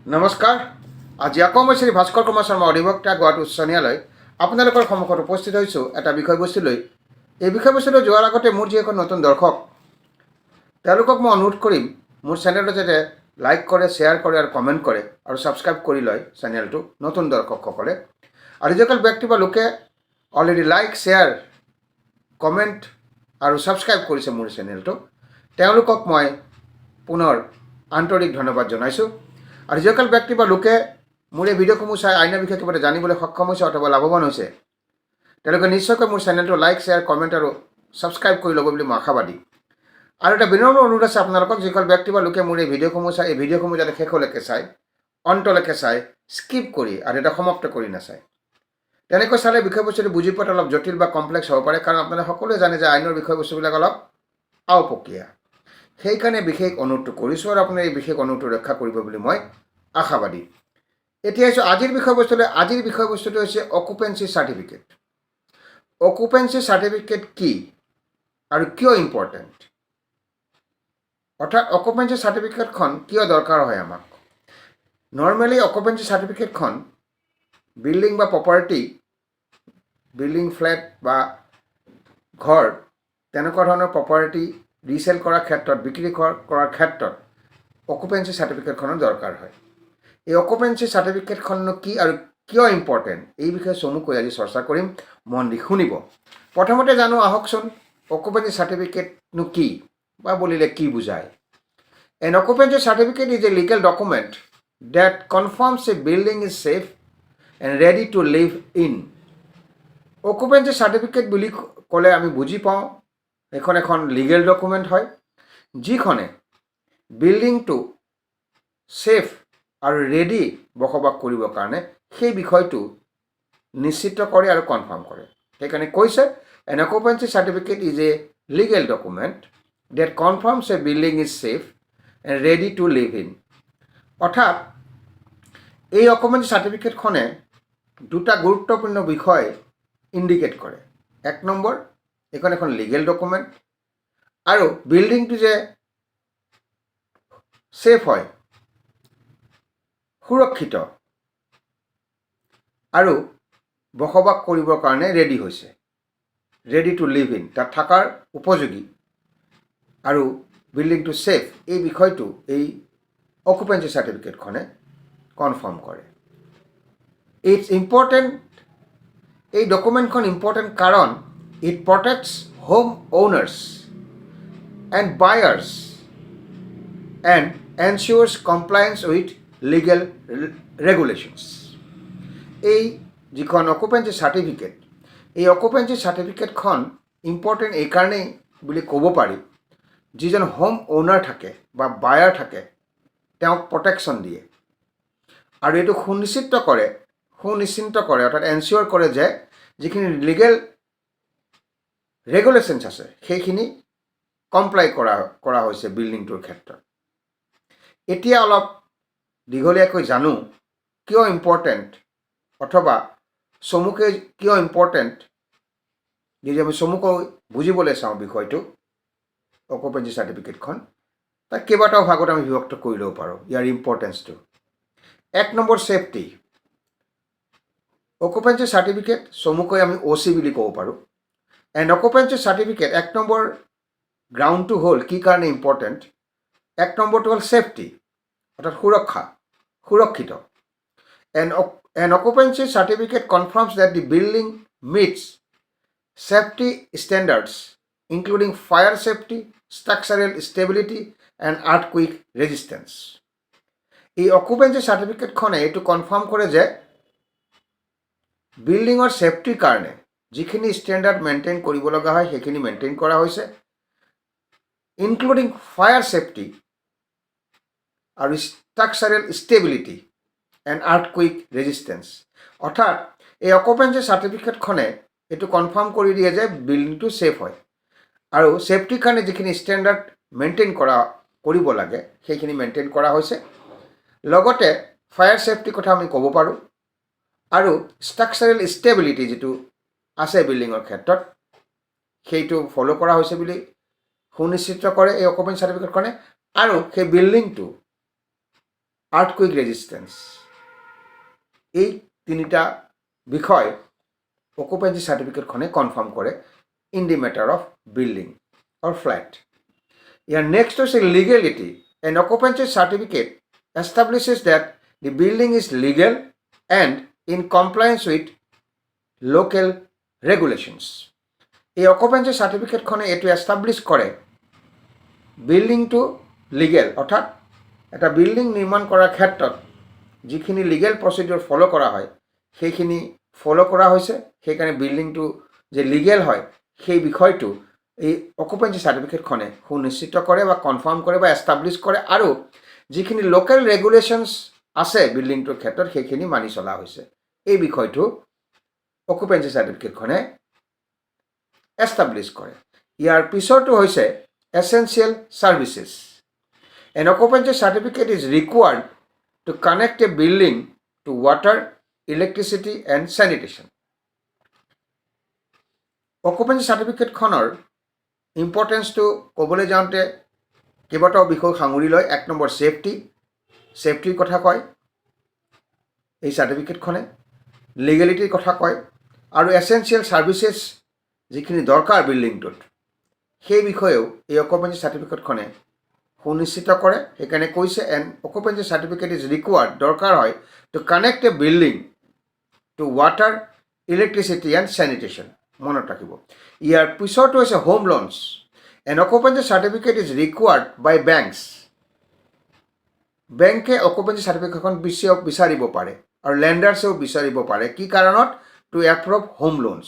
নমস্কাৰ। আজি আকৌ মই শ্ৰী ভাস্কৰ কুমাৰ শৰ্মা অধিবক্তা গুৱাহাটী উচ্চ ন্যায়ালয় আপোনালোকৰ সন্মুখত উপস্থিত হৈছোঁ এটা বিষয়বস্তু লৈ। এই বিষয়বস্তুলৈ যোৱাৰ আগতে মোৰ যিসকল নতুন দৰ্শক তেওঁলোকক মই অনুৰোধ কৰিম মোৰ চেনেলটো যাতে লাইক কৰে, শ্বেয়াৰ কৰে আৰু কমেণ্ট কৰে আৰু ছাবস্ক্ৰাইব কৰি লয় চেনেলটো নতুন দৰ্শকসকলে। আৰু যিসকল ব্যক্তি বা লোকে অলৰেডি লাইক, শ্বেয়াৰ, কমেণ্ট আৰু ছাবস্ক্ৰাইব কৰিছে মোৰ চেনেলটো, তেওঁলোকক মই পুনৰ আন্তৰিক ধন্যবাদ জনাইছোঁ। আৰু যিসকল ব্যক্তি বা লোকে মোৰ এই ভিডিঅ'সমূহ চাই আইনৰ বিষয়ে কিবা জানিবলৈ সক্ষম হৈছে অথবা লাভৱান হৈছে, তেওঁলোকে নিশ্চয়কৈ মোৰ চেনেলটো লাইক, শ্বেয়াৰ, কমেণ্ট আৰু ছাবস্ক্ৰাইব কৰি ল'ব বুলি মই আশাবাদী। আৰু এটা বিনম্ৰ অনুৰোধ আছে আপোনালোকক, যিসকল ব্যক্তি বা লোকে মোৰ এই ভিডিঅ'সমূহ চাই, এই ভিডিঅ'সমূহ যাতে শেষলৈকে চাই, অন্তলৈকে চাই, স্কিপ কৰি আৰু এটা সমাপ্ত কৰি নাচায়। তেনেকৈ চালে বিষয়বস্তুটো বুজি পোৱাটো অলপ জটিল বা কমপ্লেক্স হ'ব পাৰে, কাৰণ আপোনালোকে সকলোৱে জানে যে আইনৰ বিষয়বস্তুবিলাক অলপ আওপকীয়া। সেইকাৰণে বিশেষ অনুৰোধটো কৰিছোঁ আৰু আপোনাৰ এই বিশেষ অনুৰোধটো ৰক্ষা কৰিব বুলি মই আশাবাদী। এতিয়া আহিছোঁ আজিৰ বিষয়বস্তুলৈ। আজিৰ বিষয়বস্তুটো হৈছে অকুপেঞ্চি চাৰ্টিফিকেট। অকুপেঞ্চি চাৰ্টিফিকেট কি আৰু কিয় ইম্পৰ্টেণ্ট, অৰ্থাৎ অকুপেঞ্চি চাৰ্টিফিকেটখন কিয় দৰকাৰ হয় আমাক। নৰ্মেলি অকুপেঞ্চি চাৰ্টিফিকেটখন বিল্ডিং বা প্ৰপাৰ্টি, বিল্ডিং, ফ্লেট বা ঘৰ, তেনেকুৱা ধৰণৰ প্ৰপাৰ্টি ৰিচেল কৰাৰ ক্ষেত্ৰত, বিক্ৰী কৰাৰ ক্ষেত্ৰত অকুপেঞ্চি চাৰ্টিফিকেটখনৰ দৰকাৰ হয়। এই অকুপেঞ্চি চাৰ্টিফিকেটখননো কি আৰু কিয় ইম্পৰ্টেণ্ট, এই বিষয়ে চমুকৈ আজি চৰ্চা কৰিম। মন দি শুনিব। প্ৰথমতে জানো আহকচোন, অকুপেঞ্চি চাৰ্টিফিকেটনো কি বা বুলিলে কি বুজায়। An occupancy certificate is a legal document that confirms a building is safe and ready to live in. Occupancy certificate বুলি ক'লে আমি বুজি পাওঁ এইখন এখন লিগেল ডকুমেণ্ট হয়, যিখনে বিল্ডিংটো ছেফ আৰু ৰেডি বসবাস কৰিবৰ কাৰণে সেই বিষয়টো নিশ্চিত কৰে আৰু কনফাৰ্ম কৰে। সেইকাৰণে কৈছে an occupancy certificate is a legal document that confirms a building is safe and ready to live in. অৰ্থাৎ এই অকুপেঞ্চি চাৰ্টিফিকেটখনে দুটা গুৰুত্বপূৰ্ণ বিষয় ইণ্ডিকেট কৰে। এক নম্বৰ, এইখন এখন লিগেল ডকুমেণ্ট, আৰু বিল্ডিংটো যে ছেফ হয়, সুৰক্ষিত আৰু বসবাস কৰিবৰ কাৰণে ৰেডি হৈছে, ৰেডি টু লিভ ইন, তাত থকাৰ উপযোগী, আৰু বিল্ডিংটো ছেফ, এই বিষয়টো এই অকুপেঞ্চি চাৰ্টিফিকেটখনে কনফাৰ্ম কৰে। ইটছ ইম্পৰ্টেণ্ট, এই ডকুমেণ্টখন ইম্পৰ্টেণ্ট কাৰণ it protects home owners and buyers and ensures compliance with legal regulations. এই যিখন অকুপেঞ্চি চাৰ্টিফিকেট, এই অকুপেঞ্চি চাৰ্টিফিকেটখন ইম্পৰ্টেণ্ট এইকাৰণেই বুলি ক'ব পাৰি, যিজন হোম অ'নাৰ থাকে বা বায়াৰ থাকে তেওঁক প্ৰটেকশ্যন দিয়ে, আৰু এইটো সুনিশ্চিত কৰে অৰ্থাৎ এনচিয়ৰ কৰে যে যিখিনি লিগেল ৰেগুলেশ্যনছ আছে সেইখিনি কমপ্লাই কৰা হৈছে বিল্ডিংটোৰ ক্ষেত্ৰত। এতিয়া অলপ দীঘলীয়াকৈ জানো কিয় ইম্পৰ্টেণ্ট, অথবা চমুকৈ কিয় ইম্পৰ্টেণ্ট, যদি আমি চমুকৈ বুজিবলৈ চাওঁ বিষয়টো অকুপেঞ্চি চাৰ্টিফিকেটখন, তাক কেইবাটাও ভাগত আমি বিভক্ত কৰি ল'ব পাৰোঁ ইয়াৰ ইম্পৰ্টেঞ্চটো। এক নম্বৰ, ছেফটি। অকুপেঞ্চি চাৰ্টিফিকেট চমুকৈ আমি OC বুলি ক'ব পাৰোঁ। এণ্ড অকুপেঞ্চি চাৰ্টিফিকেট এক নম্বৰ গ্ৰাউণ্ডটো হ'ল কি কাৰণে ইম্পৰ্টেণ্ট। এক নম্বৰটো হ'ল ছেফটি, অৰ্থাৎ সুৰক্ষিত। An occupancy certificate confirms that the building meets safety standards including fire safety, structural stability and earthquake resistance. এই অকুপেঞ্চি চাৰ্টিফিকেটখনে এইটো কনফাৰ্ম কৰে যে বিল্ডিঙৰ ছেফটিৰ কাৰণে যিখিনি ষ্টেণ্ডাৰ্ড মেইনটেইন কৰিব লগা হয় সেইখিনি মেইনটেইন কৰা হৈছে, ইনক্লুডিং ফায়াৰ ছেফটি আৰু ষ্ট্ৰাকচাৰেল ষ্টেবিলিটি এণ্ড আৰ্থকুইক ৰেজিষ্টেঞ্চ। অৰ্থাৎ এই অকুপেঞ্চি চাৰ্টিফিকেটখনে এইটো কনফাৰ্ম কৰি দিয়ে যে বিল্ডিংটো ছেফ হয়, আৰু ছেফটিৰ কাৰণে যিখিনি ষ্টেণ্ডাৰ্ড মেইনটেইন কৰিব লাগে সেইখিনি মেইনটেইন কৰা হৈছে। লগতে ফায়াৰ ছেফটিৰ কথা আমি ক'ব পাৰোঁ, আৰু ষ্ট্ৰাকচাৰেল ষ্টেবিলিটি যিটো আছে বিল্ডিঙৰ ক্ষেত্ৰত সেইটো ফ'ল' কৰা হৈছে বুলি সুনিশ্চিত কৰে এই অকুপেঞ্চি চাৰ্টিফিকেটখনে। আৰু সেই বিল্ডিংটো আৰ্থকুইক ৰেজিষ্টেন্স, এই তিনিটা বিষয় অকুপেঞ্চি সার্টিফিকেটখনে কনফার্ম করে in the matter of building or flat. Year next হচ্ছে legality. An occupancy certificate establishes that the building is legal and in compliance with local regulations. এই অকুপেঞ্চি সার্টিফিকেটখনে এইটো এষ্টাব্লিছ কৰে বিল্ডিংটো লিগেল, অৰ্থাৎ এটা বিল্ডিং নিৰ্মাণ কৰাৰ ক্ষেত্ৰত যিখিনি লিগেল প্ৰচিডিউৰ ফ'ল' কৰা হয় সেইখিনি ফ'ল' কৰা হৈছে। সেইকাৰণে বিল্ডিংটো যে লিগেল হয় সেই বিষয়টো এই অকুপেঞ্চি সাৰ্টিফিকেটখনে সুনিশ্চিত কৰে বা কনফাৰ্ম কৰে বা এষ্টাব্লিছ কৰে, আৰু যিখিনি লোকেল ৰেগুলেশ্যনছ আছে বিল্ডিংটোৰ ক্ষেত্ৰত সেইখিনি মানি চলা হৈছে। এই বিষয়টো অকুপেঞ্চি সাৰ্টিফিকেটখনে এষ্টাব্লিছ কৰে। ইয়াৰ পিছৰটো হৈছে essential services. An occupancy certificate is required to connect a building to water, electricity and sanitation. অকুপেঞ্চি সাৰ্টিফিকেটখনৰ ইম্পৰ্টেঞ্চটো ক'বলৈ যাওঁতে কেইবাটাও বিষয় সাঙুৰি লয়। 1 নম্বৰ ছেফটিৰ কথা কয় এই সাৰ্টিফিকেটখনে, লিগেলিটিৰ কথা কয়, আৰু এছেঞ্চিয়েল ছাৰ্ভিচেছ যিখিনি দৰকাৰ বিল্ডিংটোত সেই বিষয়েও এই অকুপেঞ্চি সাৰ্টিফিকেটখনে সুনিশ্চিত কৰে। সেইকাৰণে কৈছে an occupancy certificate is required, দৰকাৰ হয় to connect a building to water, electricity and sanitation. মনত ৰাখিব। ইয়াৰ পিছৰটো হৈছে home loans. An occupancy certificate is required by banks. বেংকে অকুপেঞ্চি সাৰ্টিফিকেটখন বিচাৰিব পাৰে আৰু লেণ্ডাৰ্ছেও বিচাৰিব পাৰে। কি কাৰণত? To approve home loans.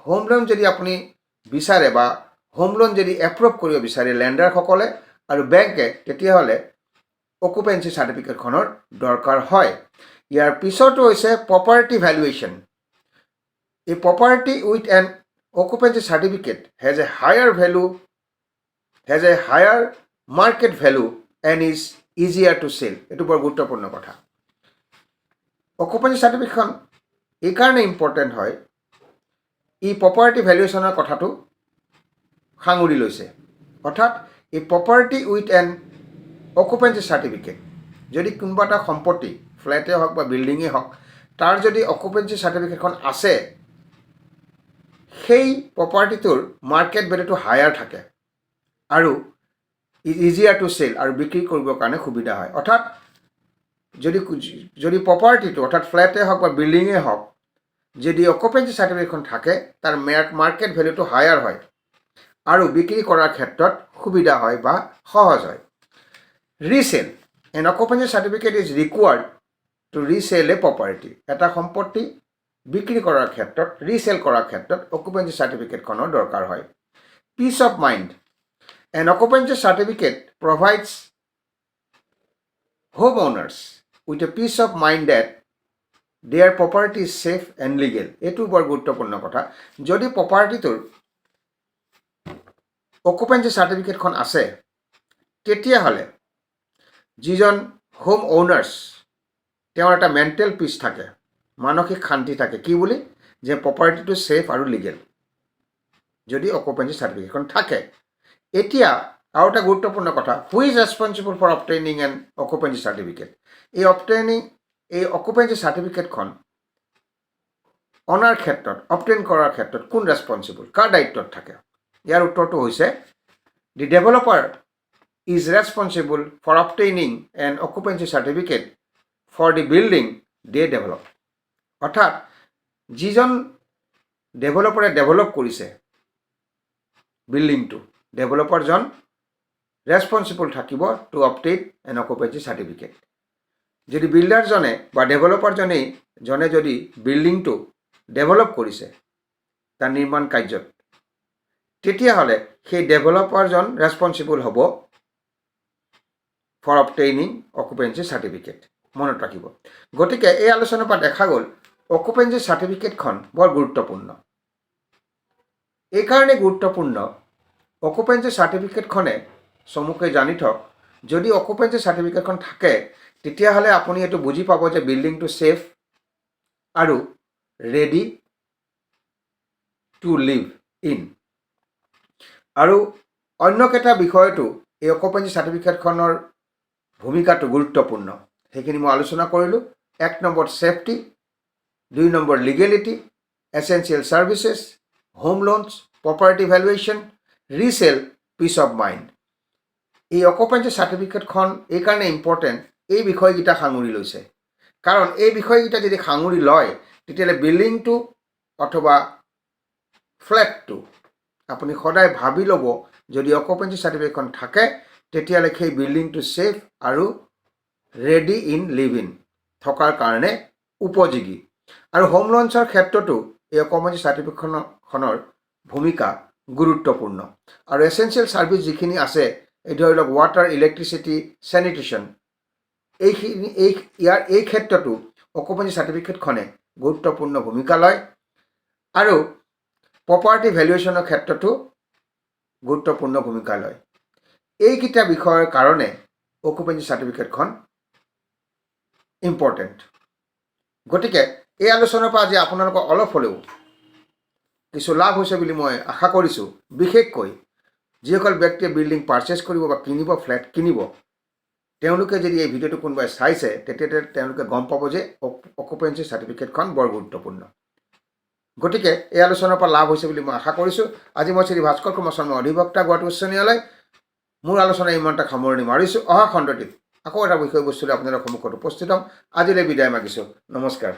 Home loan যদি আপুনি বিচাৰে বা হোম লোন যদি এপ্ৰুভ কৰিব বিচাৰে লেণ্ডাৰসকলে আৰু বেংকে, তেতিয়াহ'লে অকুপেঞ্চি সাৰ্টিফিকেটখনৰ দৰকাৰ হয়। ইয়াৰ পিছতো হৈছে property valuation. A property with an occupancy certificate has a higher market value and is easier to sell. এটো বৰ গুৰুত্বপূৰ্ণ কথা। অকুপেঞ্চি সাৰ্টিফিকেটখন এই কাৰণে ইম্পৰ্টেণ্ট হয়, ই প্ৰপাৰ্টি ভেলুৱেশ্যনৰ কথাটো সাঙুৰি লৈছে। অৰ্থাৎ এই property with an occupancy certificate, যদি কোনোবা এটা সম্পত্তি ফ্লেটেই হওক বা বিল্ডিঙেই হওক তাৰ যদি অকুপেঞ্চি সাৰ্টিফিকেটখন আছে, সেই প্ৰপাৰ্টিটোৰ মাৰ্কেট ভেলুটো হায়াৰ থাকে আৰু ইজিয়াৰ টু চেল, আৰু বিক্ৰী কৰিবৰ কাৰণে সুবিধা হয়। অৰ্থাৎ যদি প্ৰপাৰ্টিটো অৰ্থাৎ ফ্লেটেই হওক বা বিল্ডিঙেই হওক যদি অকুপেঞ্চি সাৰ্টিফিকেটখন থাকে তাৰ মাৰ্কেট ভেলুটো হায়াৰ হয় আৰু বিক্ৰী কৰাৰ ক্ষেত্ৰত সুবিধা হয় বা সহজ হয়। Resale. An occupancy certificate is required to resell a property. এটা সম্পত্তি বিক্ৰী কৰাৰ ক্ষেত্ৰত, ৰিচেল কৰাৰ ক্ষেত্ৰত অকুপেঞ্চি সাৰ্টিফিকেটখনৰ দৰকাৰ হয়। Peace of mind. An occupancy certificate provides home owners with a peace of mind that their property is safe and legal. এইটো বৰ গুৰুত্বপূৰ্ণ কথা। যদি প্ৰপাৰ্টিটোৰ অকুপেঞ্চি সাৰ্টিফিকেটখন আছে তেতিয়াহ'লে যিজন হোম অ'নাৰ্ছ তেওঁৰ এটা মেণ্টেল পিচ থাকে, মানসিক শান্তি থাকে। কি বুলি? যে প্ৰপাৰ্টিটো ছেফ আৰু লিগেল যদি অকুপেঞ্চি সাৰ্টিফিকেটখন থাকে। এতিয়া আৰু এটা গুৰুত্বপূৰ্ণ কথা, who is responsible for obtaining an occupancy certificate. এই অকুপেঞ্চি সাৰ্টিফিকেটখন অনাৰ ক্ষেত্ৰত, অবটেইন কৰাৰ ক্ষেত্ৰত কোন ৰেছপনচিবল, কাৰ দায়িত্বত থাকে? ইয়াৰ উত্তৰটো হৈছে the developer is responsible for obtaining an occupancy certificate for the building they develop. অৰ্থাৎ যিজন ডেভেলপাৰে ডেভেলপ কৰিছে বিল্ডিংটো, ডেভেলপাৰজন ৰেছপনচিবল থাকিব to obtain an occupancy certificate. যদি বিল্ডাৰজনে বা ডেভেলপাৰজনে যদি বিল্ডিংটো ডেভেলপ কৰিছে তাৰ নিৰ্মাণ কাৰ্যত, তেতিয়াহ'লে সেই ডেভেলপাৰজন ৰেছপনচিবল হ'ব ফৰ অবটেইনিং অকুপেঞ্চি সাৰ্টিফিকেট। মনত ৰাখিব। গতিকে এই আলোচনাৰ পৰা দেখা গ'ল অকুপেঞ্চি সাৰ্টিফিকেটখন বৰ গুৰুত্বপূৰ্ণ। এইকাৰণে গুৰুত্বপূৰ্ণ, অকুপেঞ্চি সাৰ্টিফিকেটখনে চমুকৈ জানি থওক, যদি অকুপেঞ্চি সাৰ্টিফিকেটখন থাকে তেতিয়াহ'লে আপুনি এইটো বুজি পাব যে বিল্ডিংটো ছেফ আৰু ৰেডি টু লিভ ইন। আৰু অন্য কেইটা বিষয়তো এই অকুপেঞ্চি সাৰ্টিফিকেটখনৰ ভূমিকাটো গুৰুত্বপূৰ্ণ সেইখিনি মই আলোচনা কৰিলোঁ। 1 নম্বৰ সেফটি, 2 নম্বৰ legality, essential services, home loans, property valuation, resale, peace of mind. এই অকুপেঞ্চি সাৰ্টিফিকেটখন এই কাৰণে ইম্পৰ্টেণ্ট, এই বিষয়কেইটা সাঙুৰি লৈছে। কাৰণ এই বিষয়কেইটা যদি সাঙুৰি লয় তেতিয়াহ'লে বিল্ডিংটো অথবা ফ্লেটটো আপুনি সদায় ভাবি ল'ব, যদি অকুপেঞ্চি সাৰ্টিফিকেটখন থাকে তেতিয়াহ'লে সেই বিল্ডিংটো ছেফ আৰু ৰেডি ইন লিভ ইন থকাৰ কাৰণে উপযোগী। আৰু হোম লোনছৰ ক্ষেত্ৰতো এই অকুপেঞ্চি সাৰ্টিফিকেটখনৰ ভূমিকা গুৰুত্বপূৰ্ণ। আৰু এসেনশিয়াল সাৰ্ভিস যিখিনি আছে, এই ধৰি লওক ৱাটাৰ, ইলেক্ট্ৰিচিটি, চেনিটেশ্যন, এই ক্ষেত্ৰতো অকুপেঞ্চি সাৰ্টিফিকেটখনে গুৰুত্বপূৰ্ণ ভূমিকা লয়। আৰু প্ৰপাৰ্টি ভ্যালুৱেশ্যনৰ ক্ষেত্ৰতো গুৰুত্বপূৰ্ণ ভূমিকা লয়। এইকেইটা বিষয়ৰ কাৰণে অকুপেঞ্চি সাৰ্টিফিকেটখন ইম্পৰ্টেণ্ট। গতিকে এই আলোচনাৰ পৰা আজি আপোনালোকৰ অলপ হ'লেও কিছু লাভ হৈছে বুলি মই আশা কৰিছোঁ। বিশেষকৈ যিসকল ব্যক্তিয়ে বিল্ডিং পাৰ্চেছ কৰিব বা কিনিব, ফ্লেট কিনিব, তেওঁলোকে যদি এই ভিডিঅ'টো কোনোবাই চাইছে তেতিয়া তেওঁলোকে গম পাব যে অকুপেঞ্চি সাৰ্টিফিকেটখন বৰ গুৰুত্বপূৰ্ণ। গতিকে এই আলোচনাৰ পৰা লাভ হৈছে বুলি মই আশা কৰিছোঁ। আজি মই শ্ৰী ভাস্কৰ কুমাৰ শৰ্মা, অধিবক্তা, গুৱাহাটী উচ্চ ন্যায়ালয়, মোৰ আলোচনা ইমানটা সামৰণি মাৰিছোঁ। অহা খণ্ডটিত আকৌ এটা বিষয়বস্তু লৈ আপোনালোকৰ সন্মুখত উপস্থিত হ'ম। আজিলৈ বিদায় মাগিছোঁ। নমস্কাৰ।